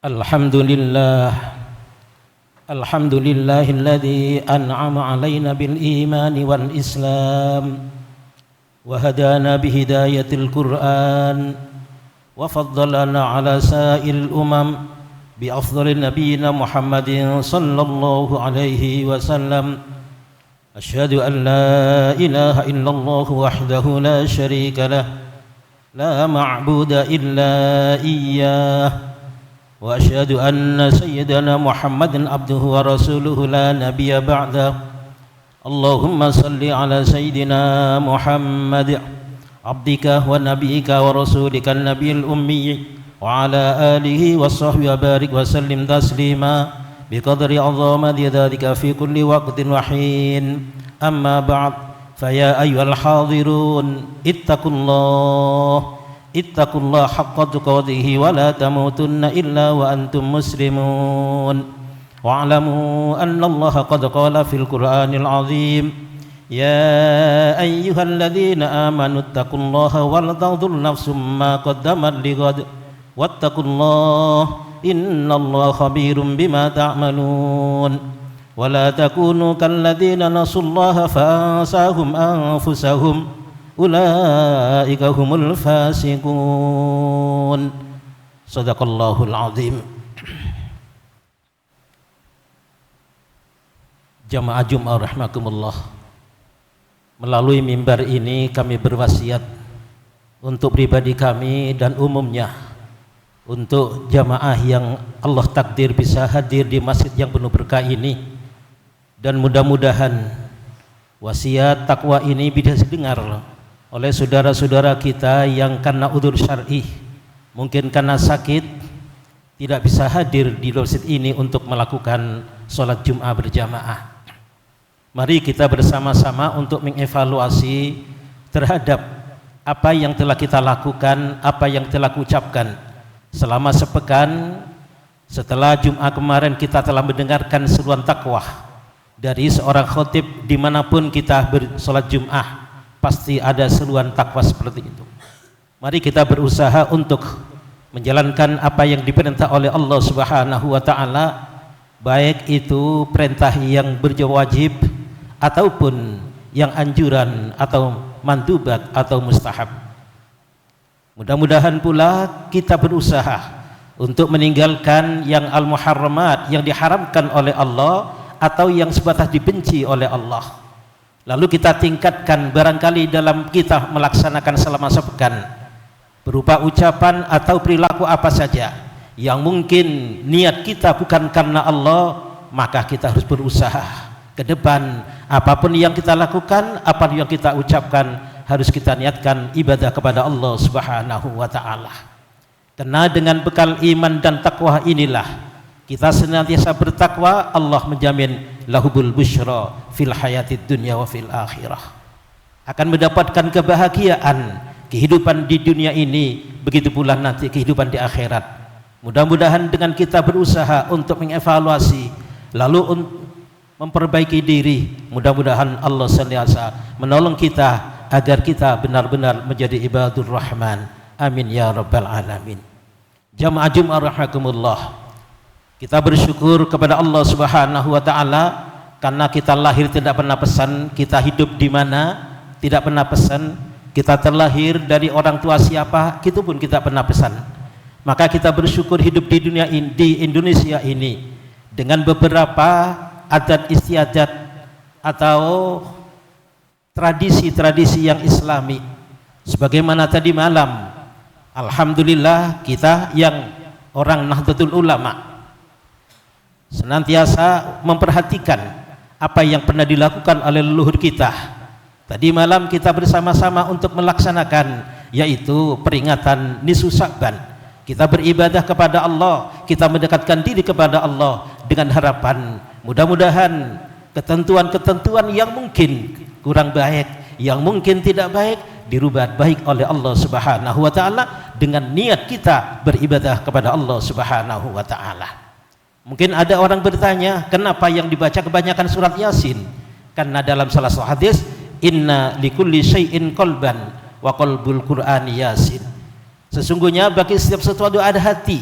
Alhamdulillah, alhamdulillahilladzi an'ama alaina bil imani wal islam wa hadana bihidayatil Qur'an wa faddalana ala sa'il umam bi afdhalin nabiyyina Muhammadin sallallahu alaihi wasallam. Asyhadu an la ilaha illallah wahdahu la syarika lah, la ma'buda illa iyyah. Wa asyhadu anna sayyidana Muhammadan abduhu wa rasuluhu la nabiyya ba'dah. Allahumma salli ala sayyidina Muhammad abdika wa nabiyyika wa rasulika an-nabiyil ummi wa ala alihi wa sahbihi wa barik wa sallim taslima biqadri 'azamati dzalika fi kulli waqtin wa hin. Amma ba'd, fa ya ayyuhal hadirun ittaqullaha haqqa tuqatih wa la tamutunna illa wa antum muslimun. Wa'lamu anna Allaha qad qala fil Qur'anil 'azim, ya ayyuhalladzina amanu ittaqullaha wal tanzur nafsum ma qaddamat lighad wattaqullaha innallaha khabirum bima ta'malun. Wa la takunu kalladzina nasullaha fansahum anfusahum ulaika humul fasiqun. Shadaqallahul azim. Jamaah Jumat rahimakumullah, melalui mimbar ini kami berwasiat untuk pribadi kami dan umumnya, untuk jamaah yang Allah takdir bisa hadir di masjid yang penuh berkah ini, dan mudah-mudahan wasiat takwa ini bisa didengar oleh saudara-saudara kita yang karena udzur syar'i, mungkin karena sakit, tidak bisa hadir di masjid ini untuk melakukan sholat Jum'ah berjamaah. Mari kita bersama-sama untuk mengevaluasi terhadap apa yang telah kita lakukan, apa yang telah ucapkan selama sepekan. Setelah Jum'ah kemarin kita telah mendengarkan seruan takwa dari seorang khatib. Dimanapun kita bersolat Jum'ah pasti ada seruan takwa seperti itu. Mari kita berusaha untuk menjalankan apa yang diperintah oleh Allah Subhanahu wa ta'ala, baik itu perintah yang berwajib ataupun yang anjuran atau mandubat atau mustahab. Mudah-mudahan pula kita berusaha untuk meninggalkan yang al-muharramat, yang diharamkan oleh Allah atau yang sebatas dibenci oleh Allah. Lalu kita tingkatkan barangkali dalam kita melaksanakan selama sepekan, berupa ucapan atau perilaku apa saja yang mungkin niat kita bukan karena Allah, maka kita harus berusaha ke depan apapun yang kita lakukan, apa yang kita ucapkan, harus kita niatkan ibadah kepada Allah Subhanahu wa ta'ala. Karena dengan bekal iman dan takwa inilah kita senantiasa bertakwa, Allah menjamin lahubul busyra fil hayatid dunya wa fil akhirah, akan mendapatkan kebahagiaan kehidupan di dunia ini, begitu pula nanti kehidupan di akhirat. Mudah-mudahan dengan kita berusaha untuk mengevaluasi lalu memperbaiki diri, mudah-mudahan Allah senantiasa menolong kita agar kita benar-benar menjadi ibadur rahman. Amin ya rabbal alamin. Jamaah Jumat rahimakumullah, kita bersyukur kepada Allah Subhanahu wa ta'ala karena kita lahir tidak pernah pesan kita hidup di mana, tidak pernah pesan kita terlahir dari orang tua siapa, itu pun kita pernah pesan. Maka kita bersyukur hidup di dunia ini, di Indonesia ini, dengan beberapa adat istiadat atau tradisi-tradisi yang islami. Sebagaimana tadi malam, alhamdulillah kita yang orang Nahdlatul Ulama senantiasa memperhatikan apa yang pernah dilakukan oleh leluhur kita. Tadi malam kita bersama-sama untuk melaksanakan, yaitu peringatan Nisfu Sya'ban. Kita beribadah kepada Allah, kita mendekatkan diri kepada Allah dengan harapan mudah-mudahan ketentuan-ketentuan yang mungkin kurang baik, yang mungkin tidak baik, dirubah baik oleh Allah Subhanahu wa ta'ala dengan niat kita beribadah kepada Allah Subhanahu wa ta'ala. Mungkin ada orang bertanya, kenapa yang dibaca kebanyakan surat Yasin? Karena dalam salah satu hadis, inna likulli syai'in qalban wa qalbul Qur'ani Yasin. Sesungguhnya bagi setiap sesuatu ada hati,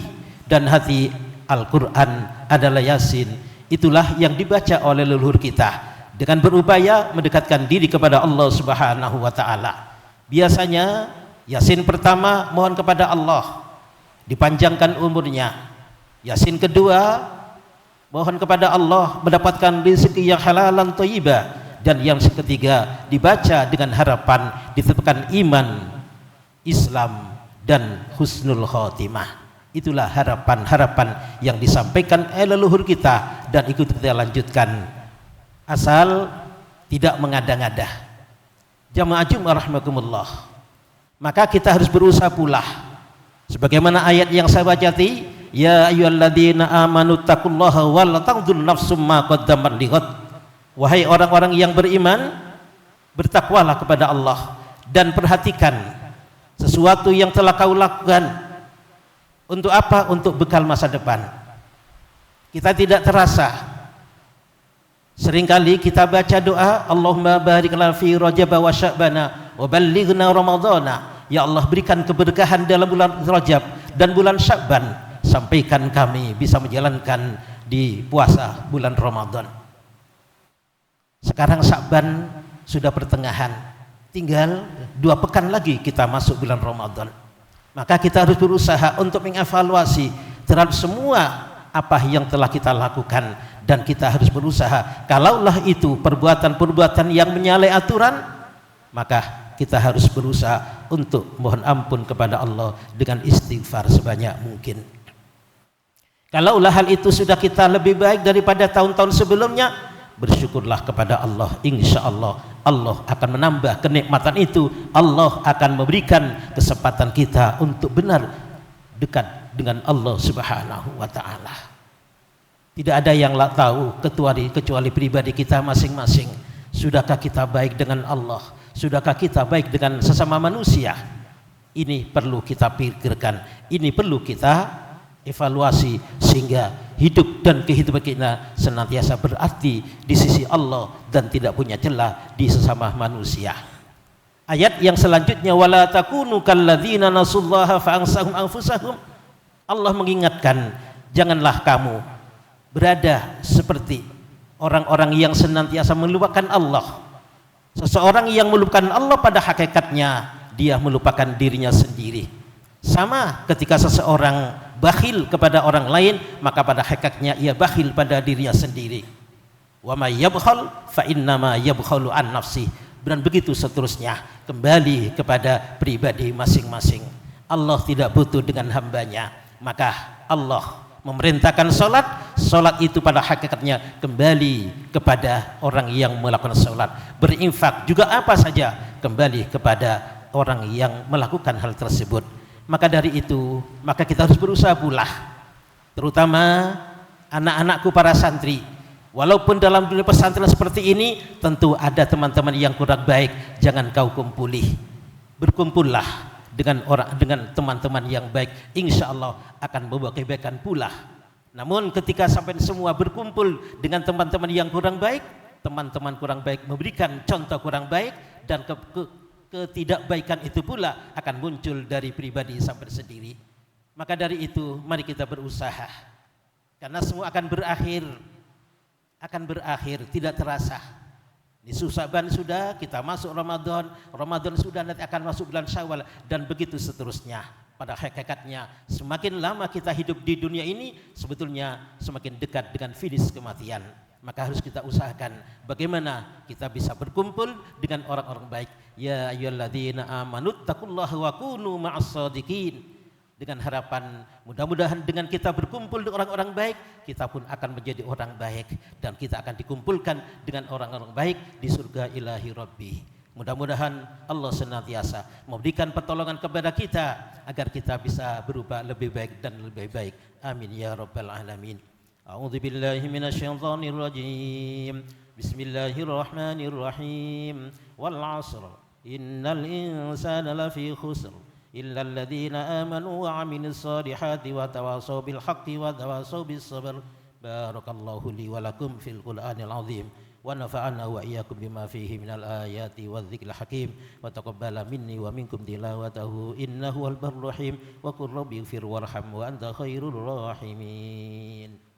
dan hati Al-Quran adalah Yasin. Itulah yang dibaca oleh leluhur kita dengan berupaya mendekatkan diri kepada Allah Subhanahu wa taala. Biasanya Yasin pertama mohon kepada Allah dipanjangkan umurnya. Yasin kedua mohon kepada Allah mendapatkan rezeki yang halalan thayyibah, dan yang ketiga dibaca dengan harapan ditetapkan iman, Islam dan husnul khotimah. Itulah harapan-harapan yang disampaikan oleh leluhur kita dan ikut kita lanjutkan, asal tidak mengada-ngada. Jamaah Jumat rahimakumullah, maka kita harus berusaha pula sebagaimana ayat yang saya baca tadi, ya ayyuhalladzina amanu taqullaha wal tanzur nafsum ma qaddamat lighad. Wahai orang-orang yang beriman, bertakwalah kepada Allah dan perhatikan sesuatu yang telah kau lakukan. Untuk apa? Untuk bekal masa depan. Kita tidak terasa. Seringkali kita baca doa, Allahumma barik lana fi Rajab wa Sya'bana wa ballighna Ramadhana. Ya Allah, berikan keberkahan dalam bulan Rajab dan bulan Sya'ban, sampaikan kami bisa menjalankan di puasa bulan Ramadan. Sekarang Sya'ban sudah pertengahan, tinggal 2 pekan lagi kita masuk bulan Ramadan. Maka kita harus berusaha untuk mengevaluasi terhadap semua apa yang telah kita lakukan, dan kita harus berusaha, kalaulah itu perbuatan-perbuatan yang menyalahi aturan, maka kita harus berusaha untuk mohon ampun kepada Allah dengan istighfar sebanyak mungkin. Kalaulah hal itu sudah kita lebih baik daripada tahun-tahun sebelumnya, bersyukurlah kepada Allah. Insya Allah Allah akan menambah kenikmatan itu. Allah akan memberikan kesempatan kita untuk benar dekat dengan Allah Subhanahu wa taala. Tidak ada yang tahu kecuali pribadi kita masing-masing. Sudahkah kita baik dengan Allah? Sudahkah kita baik dengan sesama manusia? Ini perlu kita pikirkan, ini perlu kita evaluasi, sehingga hidup dan kehidupan kita senantiasa berarti di sisi Allah dan tidak punya celah di sesama manusia. Ayat yang selanjutnya, wala takunu kalladzina nasullaha fa'ansahum anfusahum. Allah mengingatkan, janganlah kamu berada seperti orang-orang yang senantiasa melupakan Allah. Seseorang yang melupakan Allah pada hakikatnya dia melupakan dirinya sendiri. Sama ketika seseorang bakhil kepada orang lain, maka pada hakikatnya ia bakhil pada dirinya sendiri. Wa may yabkhal fa innama yabkhalu an nafsi. Dan begitu seterusnya, kembali kepada pribadi masing-masing. Allah tidak butuh dengan hambanya, maka Allah memerintahkan salat itu pada hakikatnya kembali kepada orang yang melakukan salat. Berinfak juga apa saja kembali kepada orang yang melakukan hal tersebut. Maka dari itu, maka kita harus berusaha pula, terutama anak-anakku para santri. Walaupun dalam dunia pesantren seperti ini tentu ada teman-teman yang kurang baik, jangan kau kumpuli. Berkumpullah dengan teman-teman yang baik, insya Allah akan membawa kebaikan pula. Namun ketika sampai semua berkumpul dengan teman-teman yang kurang baik, teman-teman kurang baik memberikan contoh kurang baik, dan ketidakbaikan itu pula akan muncul dari pribadi sampai sendiri. Maka dari itu mari kita berusaha, karena semua akan berakhir tidak terasa. Di Sya'ban sudah, kita masuk Ramadan sudah, nanti akan masuk bulan Syawal, dan begitu seterusnya. Pada hakikatnya semakin lama kita hidup di dunia ini, sebetulnya semakin dekat dengan finish kematian. Maka harus kita usahakan bagaimana kita bisa berkumpul dengan orang-orang baik. Ya ayyuhalladzina amanu taqullaha wa kunu ma'as shadiqin. Dengan harapan mudah-mudahan dengan kita berkumpul dengan orang-orang baik, kita pun akan menjadi orang baik, dan kita akan dikumpulkan dengan orang-orang baik di surga ilahi rabbi. Mudah-mudahan Allah senantiasa memberikan pertolongan kepada kita agar kita bisa berubah lebih baik dan lebih baik. Amin ya rabbal alamin. A'udzu billahi minasyaitonir rajim. Bismillahirrahmanirrahim. Wal 'asr. Innal insana lafi khusr illa alladziina aamanu wa 'amilus shaalihati wa tawashaw bil haqqi wa tawashaw bis sabr. Barakallahu li wa lakum fil Qur'anil 'azim wa nafa'ana wa iyyakum bima fihi minal ayati wadh-dhikril hakim wa taqabbala minni wa minkum tilawatahu innahu wal barrul rahim wa qur rabbi ighfir warham wa anta khairur rahimin.